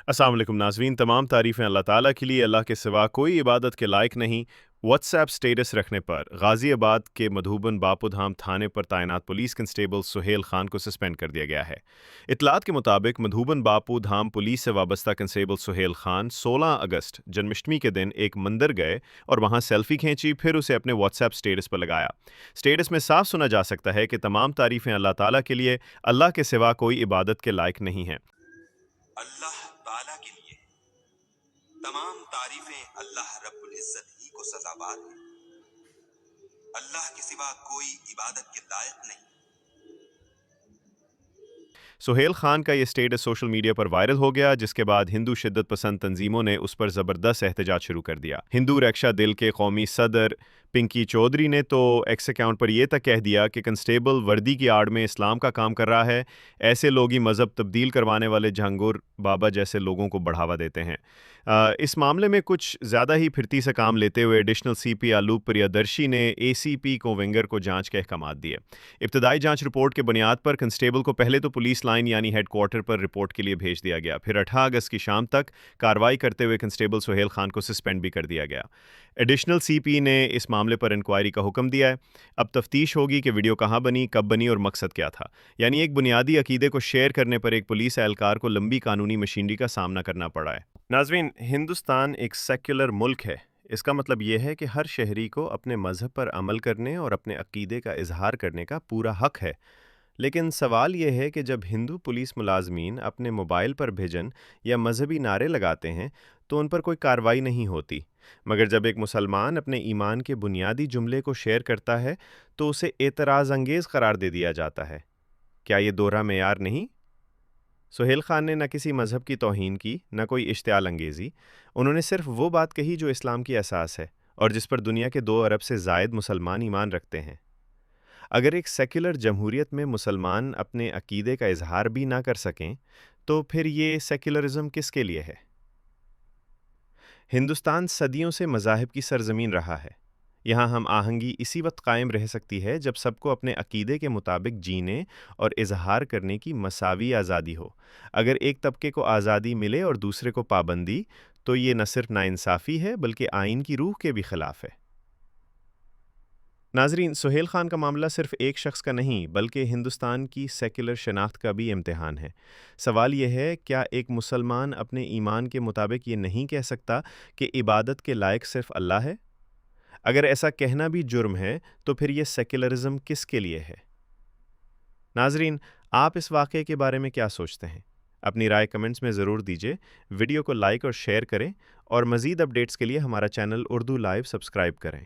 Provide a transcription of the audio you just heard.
अस्सलाम वालेकुम नाज़रीन, तमाम तारीफ़ें अल्लाह ताला के लिए। अल्लाह के सिवा कोई इबादत के लायक नहीं। व्हाट्सएप स्टेटस रखने पर गाज़ियाबाद के मधुबन बापूधाम थाने पर तैनात पुलिस कांस्टेबल सुहेल खान को सस्पेंड कर दिया गया है। इत्तलात के मुताबिक मधुबन बापूधाम पुलिस से वाबस्ता कांस्टेबल सुहेल खान 16 अगस्त जन्माष्टमी के दिन एक मंदिर गए और वहां सेल्फी खींची, फिर उसे अपने व्हाट्सएप स्टेटस पर लगाया। स्टेटस में साफ सुना जा सकता है कि तमाम तारीफ़ें अल्लाह ताला के लिए, अल्लाह के सिवा कोई इबादत के लायक नहीं है। अल्लाह ताला के लिए तमाम तारीफें अल्लाह रब्बुल इज्जत ही को सजाबाद है। अल्लाह के सिवा कोई इबादत के लायक नहीं। सुहेल खान का ये स्टेटस सोशल मीडिया पर वायरल हो गया, जिसके बाद हिंदू शिद्दत पसंद तंजीमों ने उस पर ज़बरदस्त एहतजाज शुरू कर दिया। हिंदू रक्षा दिल के कौमी सदर पिंकी चौधरी ने तो एक्स अकाउंट पर यह तक कह दिया कि कंस्टेबल वर्दी की आड़ में इस्लाम का काम कर रहा है। ऐसे लोग ही मज़हब तब्दील करवाने वाले जहांगीर बाबा जैसे लोगों को बढ़ावा देते हैं। इस मामले में कुछ ज़्यादा ही फिरती से काम लेते हुए एडिशनल सीपी आलूप प्रियदर्शी ने एसीपी कोविंगर को जांच के अहकामात दिए। इब्तदाई जांच रिपोर्ट के बुनियाद पर कंस्टेबल को पहले तो पुलिस लाइन यानी हेडक्वार्टर पर रिपोर्ट के लिए भेज दिया गया, फिर 18 अगस्त की शाम तक कार्रवाई करते हुए कंस्टेबल सुहेल खान को सस्पेंड भी कर दिया गया। एडिशनल सीपी ने इस मामले पर इंक्वायरी का हुक्म दिया है। अब तफ्तीश होगी कि वीडियो कहाँ बनी, कब बनी और मकसद क्या था। यानी एक बुनियादी अकीदे को शेयर करने पर एक पुलिस एहलकार को लंबी कानूनी मशीनरी का सामना करना पड़ा है। नाज़रीन, हिंदुस्तान एक सेक्युलर मुल्क है। इसका मतलब यह है कि हर शहरी को अपने मज़हब पर अमल करने और अपने अकीदे का इजहार करने का पूरा हक है। लेकिन सवाल यह है कि जब हिंदू पुलिस मुलाजमीन अपने मोबाइल पर भिजन या मजहबी नारे लगाते हैं तो उन पर कोई कार्रवाई नहीं होती, मगर जब एक मुसलमान अपने ईमान के बुनियादी जुमले को शेयर करता है तो उसे एतराज़ अंगेज़ करार दे दिया जाता है। क्या ये दोहरा मेयार नहीं? सुहेल खान ने न किसी मज़हब की तौहीन की, न कोई इश्तियाल अंगेज़ी। उन्होंने सिर्फ वो बात कही जो इस्लाम की असास है और जिस पर दुनिया के 2 अरब से ज़ायद मुसलमान ईमान रखते हैं। अगर एक सेक्युलर जमहूरियत में मुसलमान अपने अकीदे का इजहार भी ना कर सकें तो फिर ये सेक्युलरिज्म किसके लिए है? हिंदुस्तान सदियों से मज़ाहिब की सरजमीन रहा है। यहाँ हम आहंगी इसी वक्त कायम रह सकती है जब सबको अपने अकीदे के मुताबिक जीने और इजहार करने की मसावी आज़ादी हो। अगर एक तबके को आज़ादी मिले और दूसरे को पाबंदी, तो ये न सिर्फ नाइंसाफ़ी है बल्कि आइन की रूह के भी ख़िलाफ़ है। नाजरीन, सुहेल खान का मामला सिर्फ एक शख्स का नहीं बल्कि हिंदुस्तान की सेक्युलर शनाख्त का भी इम्तिहान है। सवाल यह है, क्या एक मुसलमान अपने ईमान के मुताबिक ये नहीं कह सकता कि इबादत के लायक सिर्फ अल्लाह है? अगर ऐसा कहना भी जुर्म है तो फिर ये सेक्युलरिज्म किसके लिए है? नाजरीन, आप इस वाक़े के बारे में क्या सोचते हैं? अपनी राय कमेंट्स में ज़रूर दीजिए। वीडियो को लाइक और शेयर करें और मज़ीद अपडेट्स के लिए हमारा चैनल उर्दू लाइव सब्सक्राइब करें।